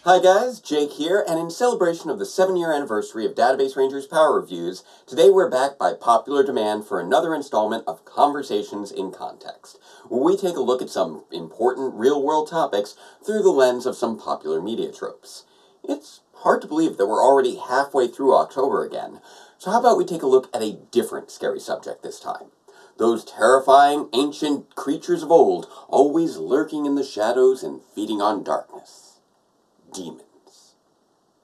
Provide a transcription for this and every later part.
Hi guys, Jake here, and in celebration of the 7-year anniversary of Database Ranger's Power Reviews, today we're back by popular demand for another installment of Conversations in Context, where we take a look at some important real-world topics through the lens of some popular media tropes. It's hard to believe that we're already halfway through October again, so how about we take a look at a different scary subject this time? Those terrifying, ancient creatures of old, always lurking in the shadows and feeding on darkness. Demons.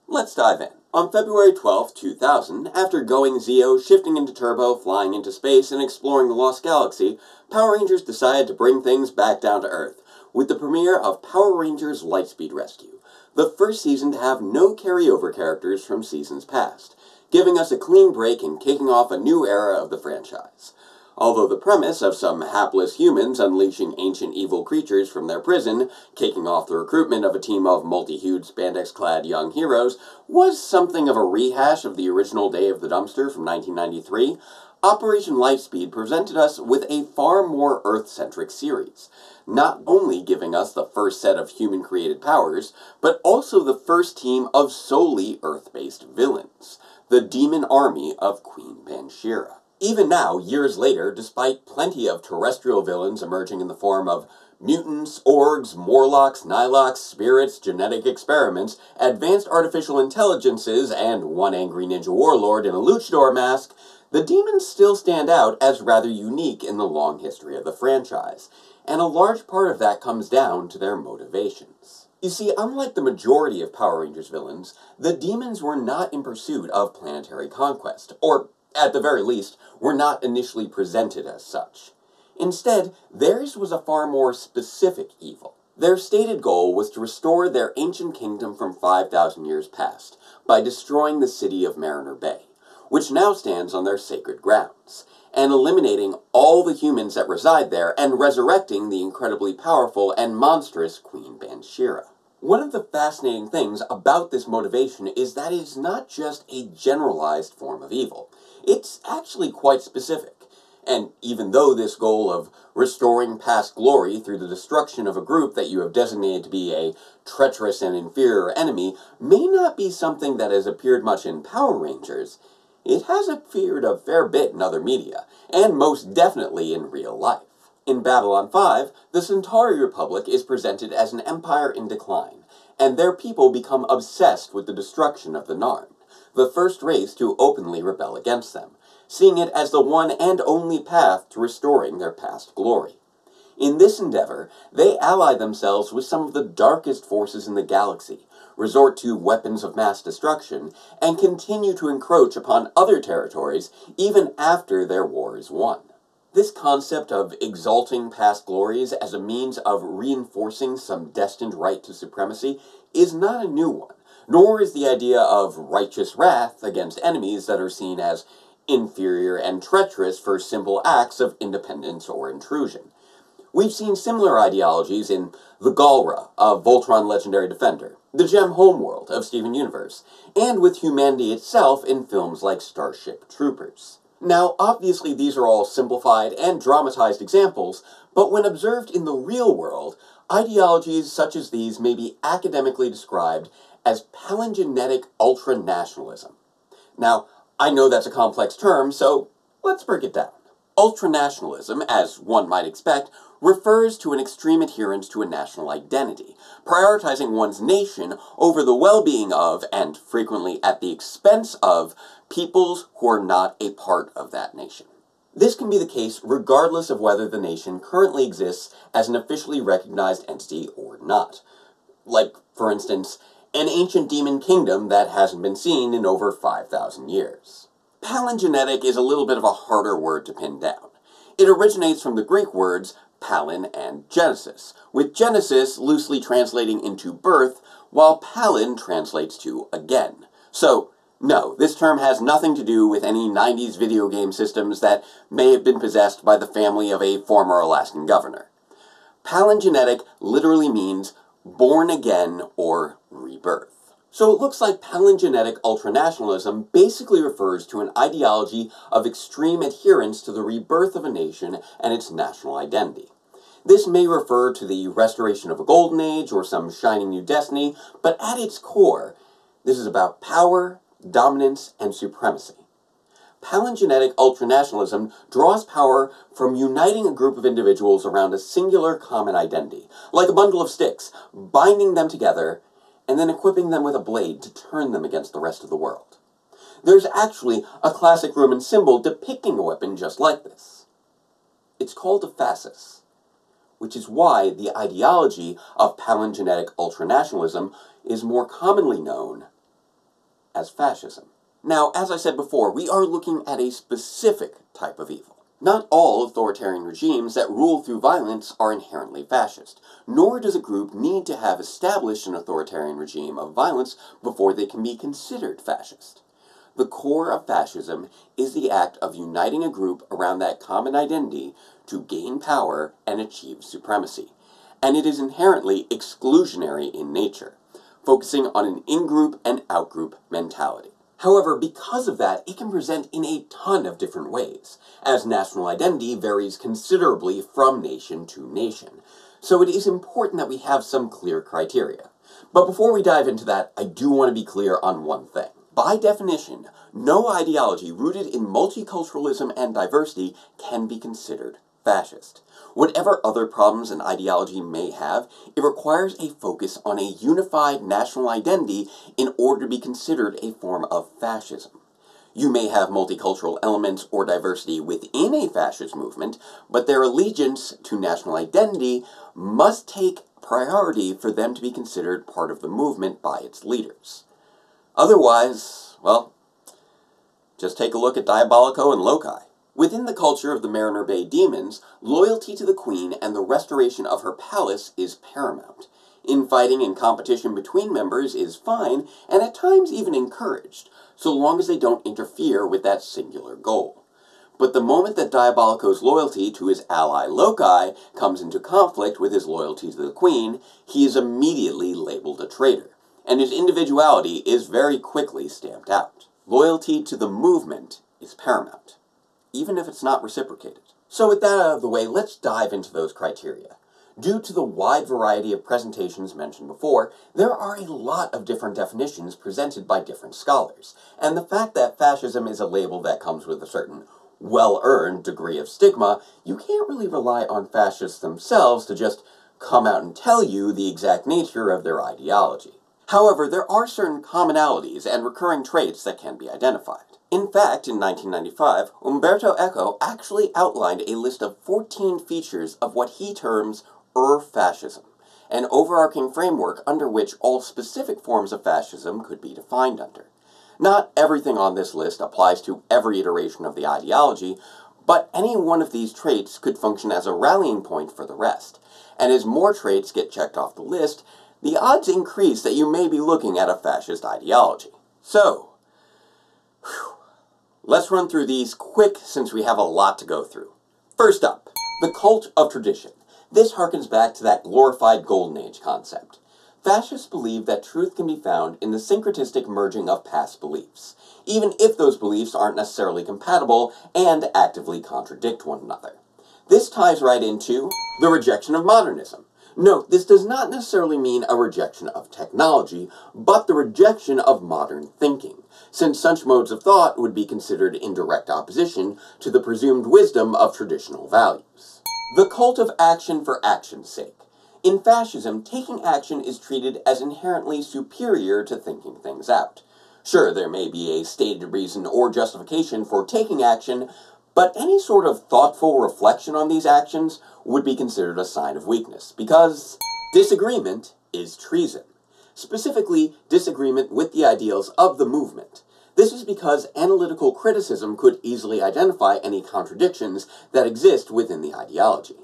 Let's dive in. On February 12, 2000, after going Zeo, shifting into Turbo, flying into space, and exploring the Lost Galaxy, Power Rangers decided to bring things back down to Earth, with the premiere of Power Rangers Lightspeed Rescue, the first season to have no carryover characters from seasons past, giving us a clean break and kicking off a new era of the franchise. Although the premise of some hapless humans unleashing ancient evil creatures from their prison, kicking off the recruitment of a team of multi-hued spandex-clad young heroes, was something of a rehash of the original Day of the Dumpster from 1993, Operation Lightspeed presented us with a far more Earth-centric series, not only giving us the first set of human-created powers, but also the first team of solely Earth-based villains, the Demon Army of Queen Bansheera. Even now, years later, despite plenty of terrestrial villains emerging in the form of mutants, orgs, Morlocks, Nihilocks, spirits, genetic experiments, advanced artificial intelligences, and one angry ninja warlord in a luchador mask, the demons still stand out as rather unique in the long history of the franchise, and a large part of that comes down to their motivations. You see, unlike the majority of Power Rangers villains, the demons were not in pursuit of planetary conquest, or at the very least, were not initially presented as such. Instead, theirs was a far more specific evil. Their stated goal was to restore their ancient kingdom from 5,000 years past, by destroying the city of Mariner Bay, which now stands on their sacred grounds, and eliminating all the humans that reside there and resurrecting the incredibly powerful and monstrous Queen Bansheera. One of the fascinating things about this motivation is that it is not just a generalized form of evil. It's actually quite specific, and even though this goal of restoring past glory through the destruction of a group that you have designated to be a treacherous and inferior enemy may not be something that has appeared much in Power Rangers, it has appeared a fair bit in other media, and most definitely in real life. In Babylon 5, the Centauri Republic is presented as an empire in decline, and their people become obsessed with the destruction of the Narn, the first race to openly rebel against them, seeing it as the one and only path to restoring their past glory. In this endeavor, they ally themselves with some of the darkest forces in the galaxy, resort to weapons of mass destruction, and continue to encroach upon other territories even after their war is won. This concept of exalting past glories as a means of reinforcing some destined right to supremacy is not a new one, nor is the idea of righteous wrath against enemies that are seen as inferior and treacherous for simple acts of independence or intrusion. We've seen similar ideologies in the Galra of Voltron Legendary Defender, the Gem Homeworld of Steven Universe, and with humanity itself in films like Starship Troopers. Now, obviously these are all simplified and dramatized examples, but when observed in the real world, ideologies such as these may be academically described as palingenetic ultranationalism. Now, I know that's a complex term, so let's break it down. Ultranationalism, as one might expect, refers to an extreme adherence to a national identity, prioritizing one's nation over the well-being of, and frequently at the expense of, peoples who are not a part of that nation. This can be the case regardless of whether the nation currently exists as an officially recognized entity or not. Like, for instance, an ancient demon kingdom that hasn't been seen in over 5,000 years. Palingenetic is a little bit of a harder word to pin down. It originates from the Greek words palin and genesis, with genesis loosely translating into birth, while palin translates to again. So, no, this term has nothing to do with any 90s video game systems that may have been possessed by the family of a former Alaskan governor. Palingenetic literally means born again or rebirth. So it looks like palingenetic ultranationalism basically refers to an ideology of extreme adherence to the rebirth of a nation and its national identity. This may refer to the restoration of a golden age or some shining new destiny, but at its core, this is about power, dominance, and supremacy. Palingenetic ultranationalism draws power from uniting a group of individuals around a singular common identity, like a bundle of sticks, binding them together, and then equipping them with a blade to turn them against the rest of the world. There's actually a classic Roman symbol depicting a weapon just like this. It's called a fascis, which is why the ideology of palingenetic ultranationalism is more commonly known as fascism. Now, as I said before, we are looking at a specific type of evil. Not all authoritarian regimes that rule through violence are inherently fascist, nor does a group need to have established an authoritarian regime of violence before they can be considered fascist. The core of fascism is the act of uniting a group around that common identity to gain power and achieve supremacy, and it is inherently exclusionary in nature, focusing on an in-group and out-group mentality. However, because of that, it can present in a ton of different ways, as national identity varies considerably from nation to nation. So it is important that we have some clear criteria. But before we dive into that, I do want to be clear on one thing. By definition, no ideology rooted in multiculturalism and diversity can be considered fascist. Whatever other problems an ideology may have, it requires a focus on a unified national identity in order to be considered a form of fascism. You may have multicultural elements or diversity within a fascist movement, but their allegiance to national identity must take priority for them to be considered part of the movement by its leaders. Otherwise, well, just take a look at Diabolico and Loci. Within the culture of the Mariner Bay demons, loyalty to the queen and the restoration of her palace is paramount. Infighting and competition between members is fine, and at times even encouraged, so long as they don't interfere with that singular goal. But the moment that Diabolico's loyalty to his ally Loci comes into conflict with his loyalty to the queen, he is immediately labeled a traitor, and his individuality is very quickly stamped out. Loyalty to the movement is paramount, even if it's not reciprocated. So with that out of the way, let's dive into those criteria. Due to the wide variety of presentations mentioned before, there are a lot of different definitions presented by different scholars, and the fact that fascism is a label that comes with a certain well-earned degree of stigma, you can't really rely on fascists themselves to just come out and tell you the exact nature of their ideology. However, there are certain commonalities and recurring traits that can be identified. In fact, in 1995, Umberto Eco actually outlined a list of 14 features of what he terms Ur-Fascism, an overarching framework under which all specific forms of fascism could be defined under. Not everything on this list applies to every iteration of the ideology, but any one of these traits could function as a rallying point for the rest, and as more traits get checked off the list, the odds increase that you may be looking at a fascist ideology. So, let's run through these quick since we have a lot to go through. First up, the cult of tradition. This harkens back to that glorified Golden Age concept. Fascists believe that truth can be found in the syncretistic merging of past beliefs, even if those beliefs aren't necessarily compatible and actively contradict one another. This ties right into the rejection of modernism. Note, this does not necessarily mean a rejection of technology, but the rejection of modern thinking, since such modes of thought would be considered in direct opposition to the presumed wisdom of traditional values. The cult of action for action's sake. In fascism, taking action is treated as inherently superior to thinking things out. Sure, there may be a stated reason or justification for taking action, but any sort of thoughtful reflection on these actions would be considered a sign of weakness, because disagreement is treason. Specifically, disagreement with the ideals of the movement. This is because analytical criticism could easily identify any contradictions that exist within the ideology.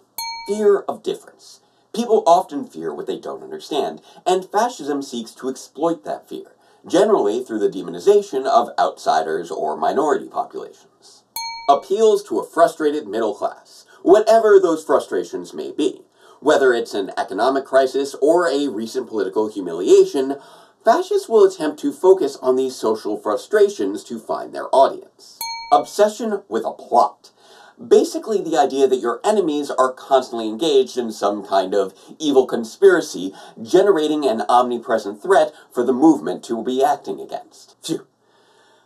Fear of difference. People often fear what they don't understand, and fascism seeks to exploit that fear, generally through the demonization of outsiders or minority populations. Appeals to a frustrated middle class, whatever those frustrations may be. Whether it's an economic crisis or a recent political humiliation, fascists will attempt to focus on these social frustrations to find their audience. Obsession with a plot. Basically the idea that your enemies are constantly engaged in some kind of evil conspiracy, generating an omnipresent threat for the movement to be acting against. Phew.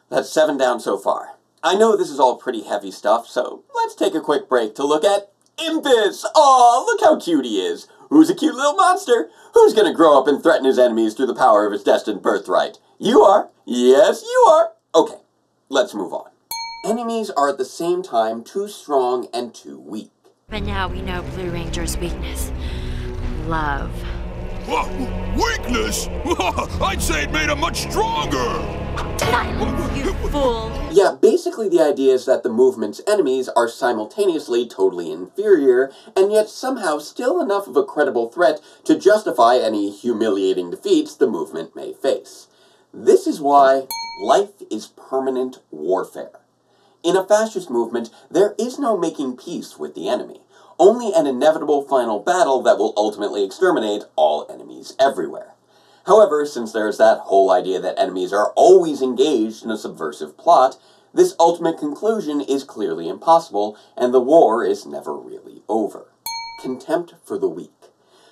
That's 7 down so far. I know this is all pretty heavy stuff, so let's take a quick break to look at Impus! Aw, look how cute he is! Who's a cute little monster? Who's gonna grow up and threaten his enemies through the power of his destined birthright? You are! Yes, you are! Okay, let's move on. Enemies are at the same time too strong and too weak. But now we know Blue Ranger's weakness. Love. Weakness? I'd say it made him much stronger! Silence, you fool! Yeah, basically the idea is that the movement's enemies are simultaneously totally inferior, and yet somehow still enough of a credible threat to justify any humiliating defeats the movement may face. This is why life is permanent warfare. In a fascist movement, there is no making peace with the enemy, only an inevitable final battle that will ultimately exterminate all enemies everywhere. However, since there's that whole idea that enemies are always engaged in a subversive plot, this ultimate conclusion is clearly impossible, and the war is never really over. Contempt for the weak.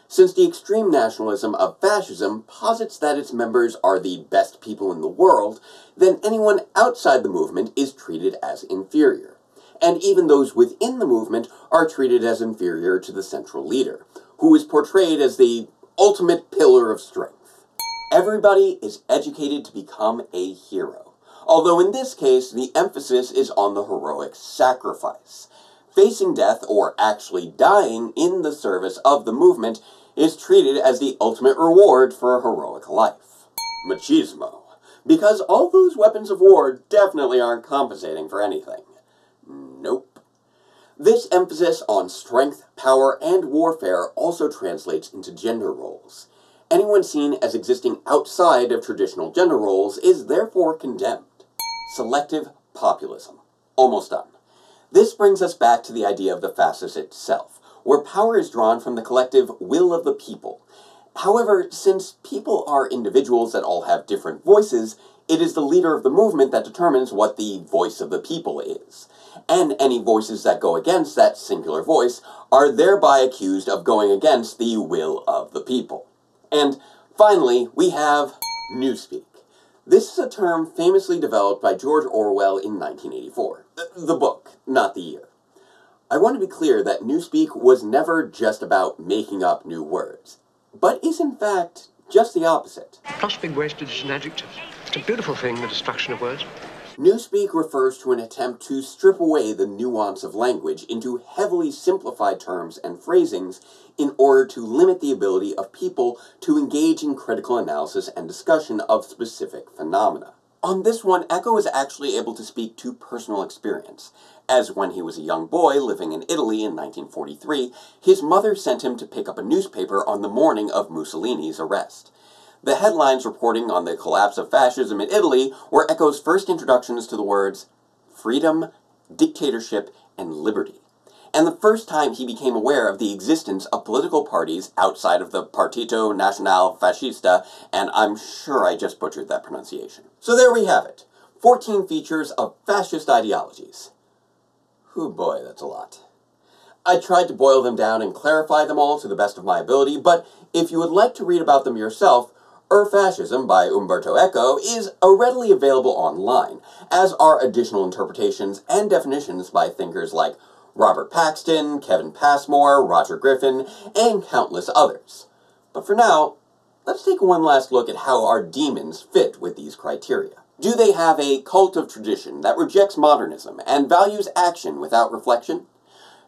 Since the extreme nationalism of fascism posits that its members are the best people in the world, then anyone outside the movement is treated as inferior. And even those within the movement are treated as inferior to the central leader, who is portrayed as the ultimate pillar of strength. Everybody is educated to become a hero, although in this case the emphasis is on the heroic sacrifice. Facing death, or actually dying in the service of the movement, is treated as the ultimate reward for a heroic life. Machismo. Because all those weapons of war definitely aren't compensating for anything. Nope. This emphasis on strength, power, and warfare also translates into gender roles. Anyone seen as existing outside of traditional gender roles is therefore condemned. Selective populism. Almost done. This brings us back to the idea of the fascist itself, where power is drawn from the collective will of the people. However, since people are individuals that all have different voices, it is the leader of the movement that determines what the voice of the people is. And any voices that go against that singular voice are thereby accused of going against the will of the people. And finally, we have Newspeak. This is a term famously developed by George Orwell in 1984. The book, not the year. I want to be clear that Newspeak was never just about making up new words, but is in fact just the opposite. Plus being wasted is an adjective. It's a beautiful thing, the destruction of words. Newspeak refers to an attempt to strip away the nuance of language into heavily simplified terms and phrasings in order to limit the ability of people to engage in critical analysis and discussion of specific phenomena. On this one, Eco is actually able to speak to personal experience, as when he was a young boy living in Italy in 1943, his mother sent him to pick up a newspaper on the morning of Mussolini's arrest. The headlines reporting on the collapse of fascism in Italy were Eco's first introductions to the words freedom, dictatorship, and liberty, and the first time he became aware of the existence of political parties outside of the Partito Nazionale Fascista, and I'm sure I just butchered that pronunciation. So there we have it, 14 features of fascist ideologies. Whew boy, that's a lot. I tried to boil them down and clarify them all to the best of my ability, but if you would like to read about them yourself, Ur-Fascism by Umberto Eco is readily available online, as are additional interpretations and definitions by thinkers like Robert Paxton, Kevin Passmore, Roger Griffin, and countless others. But for now, let's take one last look at how our demons fit with these criteria. Do they have a cult of tradition that rejects modernism and values action without reflection?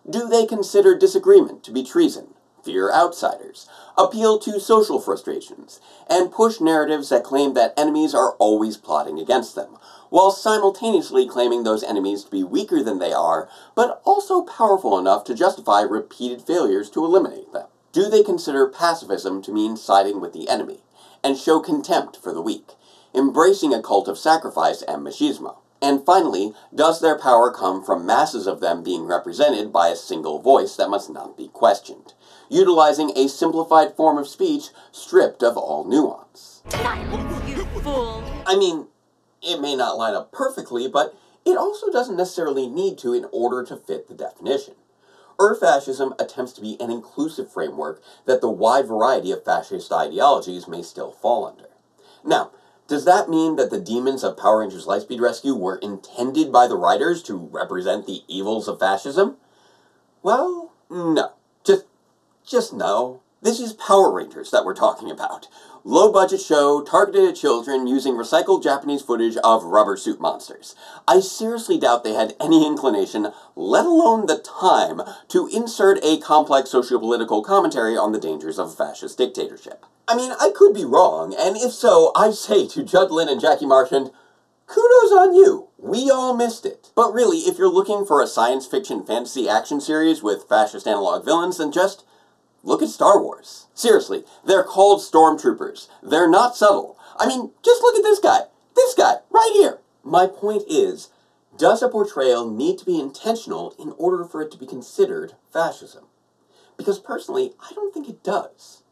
Do they consider disagreement to be treason, fear outsiders, appeal to social frustrations, and push narratives that claim that enemies are always plotting against them, while simultaneously claiming those enemies to be weaker than they are, but also powerful enough to justify repeated failures to eliminate them? Do they consider pacifism to mean siding with the enemy, and show contempt for the weak, embracing a cult of sacrifice and machismo? And finally, does their power come from masses of them being represented by a single voice that must not be questioned, utilizing a simplified form of speech stripped of all nuance? Silence, you fool! I mean, it may not line up perfectly, but it also doesn't necessarily need to in order to fit the definition. Ur-Fascism attempts to be an inclusive framework that the wide variety of fascist ideologies may still fall under. Now, does that mean that the demons of Power Rangers Lightspeed Rescue were intended by the writers to represent the evils of fascism? Well, no. Just no. This is Power Rangers that we're talking about. Low-budget show targeted at children using recycled Japanese footage of rubber suit monsters. I seriously doubt they had any inclination, let alone the time, to insert a complex socio-political commentary on the dangers of a fascist dictatorship. I mean, I could be wrong, and if so, I say to Judd Lynn and Jackie Marchand, kudos on you. We all missed it. But really, if you're looking for a science fiction fantasy action series with fascist analog villains, then just look at Star Wars. Seriously, they're called stormtroopers. They're not subtle. I mean, just look at this guy. This guy, right here. My point is, does a portrayal need to be intentional in order for it to be considered fascism? Because personally, I don't think it does.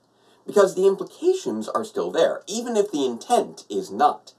Because the implications are still there, even if the intent is not.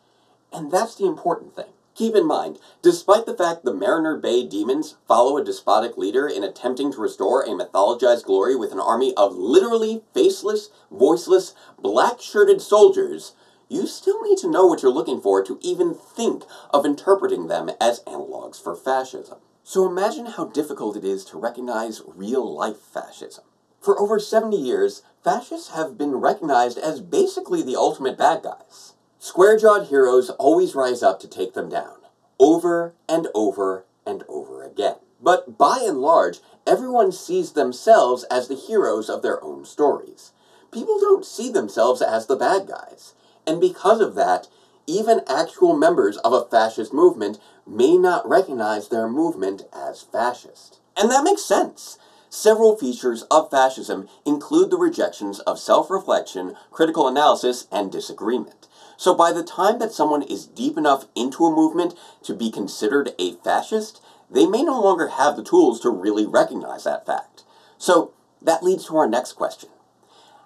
And that's the important thing. Keep in mind, despite the fact the Mariner Bay demons follow a despotic leader in attempting to restore a mythologized glory with an army of literally faceless, voiceless, black-shirted soldiers, you still need to know what you're looking for to even think of interpreting them as analogs for fascism. So imagine how difficult it is to recognize real-life fascism. For over 70 years, fascists have been recognized as basically the ultimate bad guys. Square-jawed heroes always rise up to take them down, over and over and over again. But by and large, everyone sees themselves as the heroes of their own stories. People don't see themselves as the bad guys. And because of that, even actual members of a fascist movement may not recognize their movement as fascist. And that makes sense. Several features of fascism include the rejections of self-reflection, critical analysis, and disagreement. So by the time that someone is deep enough into a movement to be considered a fascist, they may no longer have the tools to really recognize that fact. So that leads to our next question.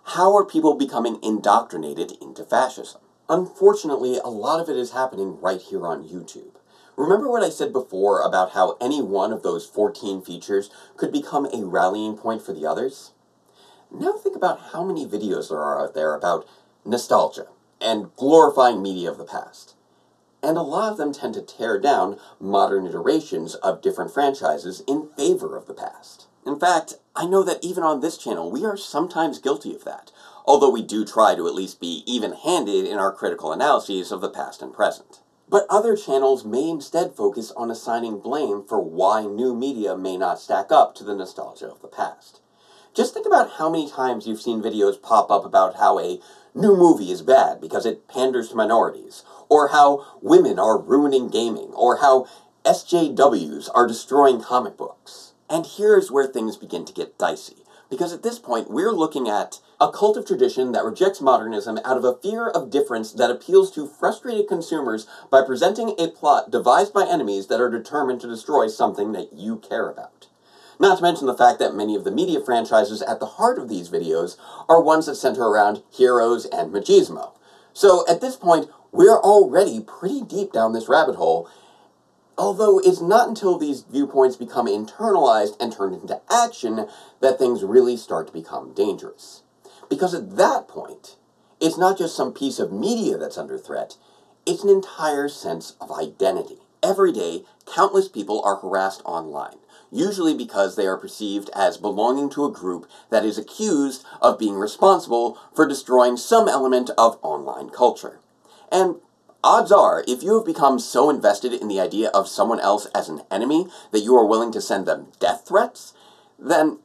How are people becoming indoctrinated into fascism? Unfortunately, a lot of it is happening right here on YouTube. Remember what I said before about how any one of those 14 features could become a rallying point for the others? Now think about how many videos there are out there about nostalgia and glorifying media of the past. And a lot of them tend to tear down modern iterations of different franchises in favor of the past. In fact, I know that even on this channel, we are sometimes guilty of that, although we do try to at least be even-handed in our critical analyses of the past and present. But other channels may instead focus on assigning blame for why new media may not stack up to the nostalgia of the past. Just think about how many times you've seen videos pop up about how a new movie is bad because it panders to minorities, or how women are ruining gaming, or how SJWs are destroying comic books. And here's where things begin to get dicey, because at this point we're looking at a cult of tradition that rejects modernism out of a fear of difference that appeals to frustrated consumers by presenting a plot devised by enemies that are determined to destroy something that you care about. Not to mention the fact that many of the media franchises at the heart of these videos are ones that center around heroes and machismo. So at this point, we're already pretty deep down this rabbit hole, although it's not until these viewpoints become internalized and turned into action that things really start to become dangerous. Because at that point, it's not just some piece of media that's under threat, it's an entire sense of identity. Every day, countless people are harassed online, usually because they are perceived as belonging to a group that is accused of being responsible for destroying some element of online culture. And odds are, if you have become so invested in the idea of someone else as an enemy that you are willing to send them death threats, then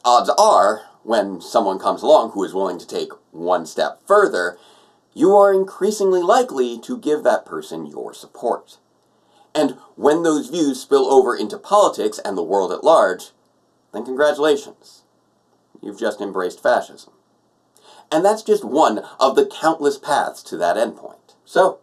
odds are, when someone comes along who is willing to take one step further, you are increasingly likely to give that person your support. And when those views spill over into politics and the world at large, then congratulations. You've just embraced fascism. And that's just one of the countless paths to that endpoint. So,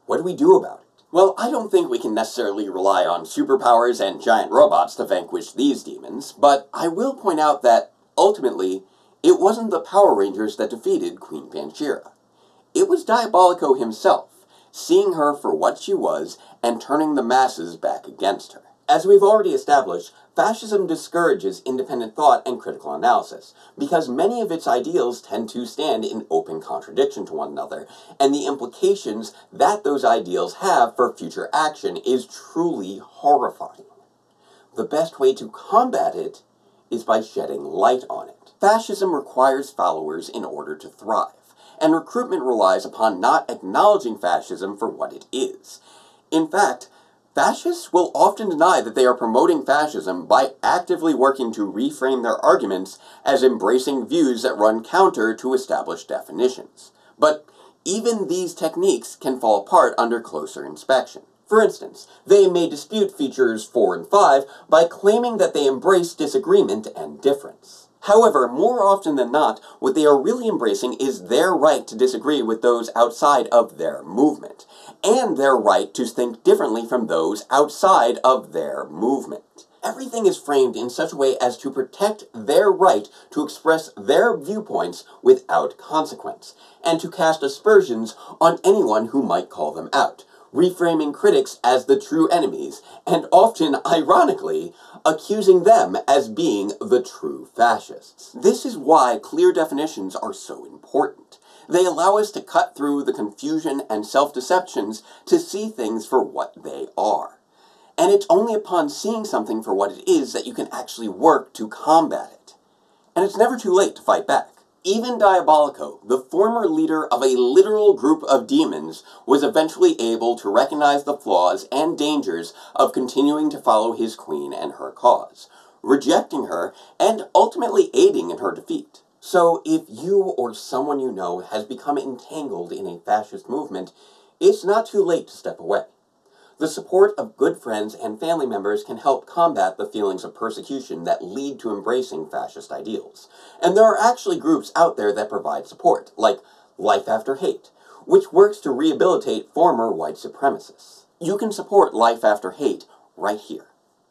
what do we do about it? Well, I don't think we can necessarily rely on superpowers and giant robots to vanquish these demons, but I will point out that, ultimately, it wasn't the Power Rangers that defeated Queen Panchira. It was Diabolico himself, seeing her for what she was and turning the masses back against her. As we've already established, fascism discourages independent thought and critical analysis, because many of its ideals tend to stand in open contradiction to one another, and the implications that those ideals have for future action is truly horrifying. The best way to combat it is by shedding light on it. Fascism requires followers in order to thrive, and recruitment relies upon not acknowledging fascism for what it is. In fact, fascists will often deny that they are promoting fascism by actively working to reframe their arguments as embracing views that run counter to established definitions. But even these techniques can fall apart under closer inspection. For instance, they may dispute features 4 and 5 by claiming that they embrace disagreement and difference. However, more often than not, what they are really embracing is their right to disagree with those outside of their movement, and their right to think differently from those outside of their movement. Everything is framed in such a way as to protect their right to express their viewpoints without consequence, and to cast aspersions on anyone who might call them out, reframing critics as the true enemies, and often, ironically, accusing them as being the true fascists. This is why clear definitions are so important. They allow us to cut through the confusion and self-deceptions to see things for what they are. And it's only upon seeing something for what it is that you can actually work to combat it. And it's never too late to fight back. Even Diabolico, the former leader of a literal group of demons, was eventually able to recognize the flaws and dangers of continuing to follow his queen and her cause, rejecting her and ultimately aiding in her defeat. So if you or someone you know has become entangled in a fascist movement, it's not too late to step away. The support of good friends and family members can help combat the feelings of persecution that lead to embracing fascist ideals. And there are actually groups out there that provide support, like Life After Hate, which works to rehabilitate former white supremacists. You can support Life After Hate right here.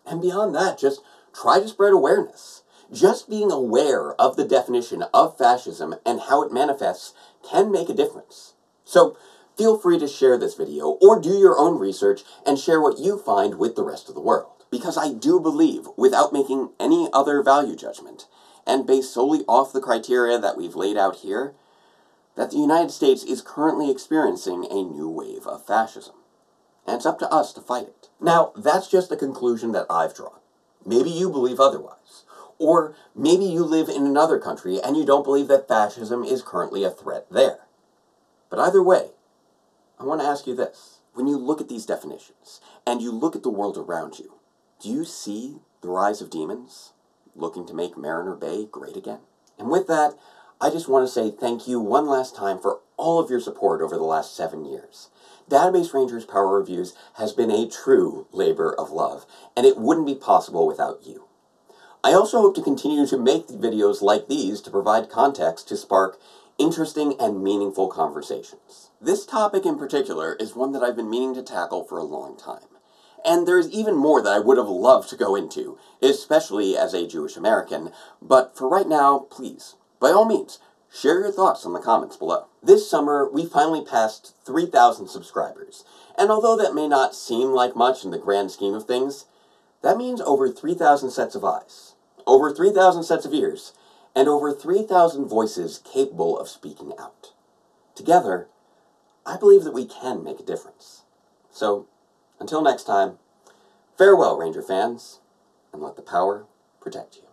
And beyond that, just try to spread awareness. Just being aware of the definition of fascism and how it manifests can make a difference. So, feel free to share this video, or do your own research and share what you find with the rest of the world. Because I do believe, without making any other value judgment, and based solely off the criteria that we've laid out here, that the United States is currently experiencing a new wave of fascism. And it's up to us to fight it. Now, that's just a conclusion that I've drawn. Maybe you believe otherwise. Or maybe you live in another country and you don't believe that fascism is currently a threat there. But either way, I want to ask you this. When you look at these definitions, and you look at the world around you, do you see the rise of demons looking to make Mariner Bay great again? And with that, I just want to say thank you one last time for all of your support over the last 7 years. Database Rangers Power Reviews has been a true labor of love, and it wouldn't be possible without you. I also hope to continue to make videos like these to provide context to spark interesting and meaningful conversations. This topic in particular is one that I've been meaning to tackle for a long time. And there's even more that I would have loved to go into, especially as a Jewish American, but for right now, please, by all means, share your thoughts in the comments below. This summer, we finally passed 3,000 subscribers, and although that may not seem like much in the grand scheme of things, that means over 3,000 sets of eyes, over 3,000 sets of ears, and over 3,000 voices capable of speaking out. Together, I believe that we can make a difference. So, until next time, farewell, Ranger fans, and let the power protect you.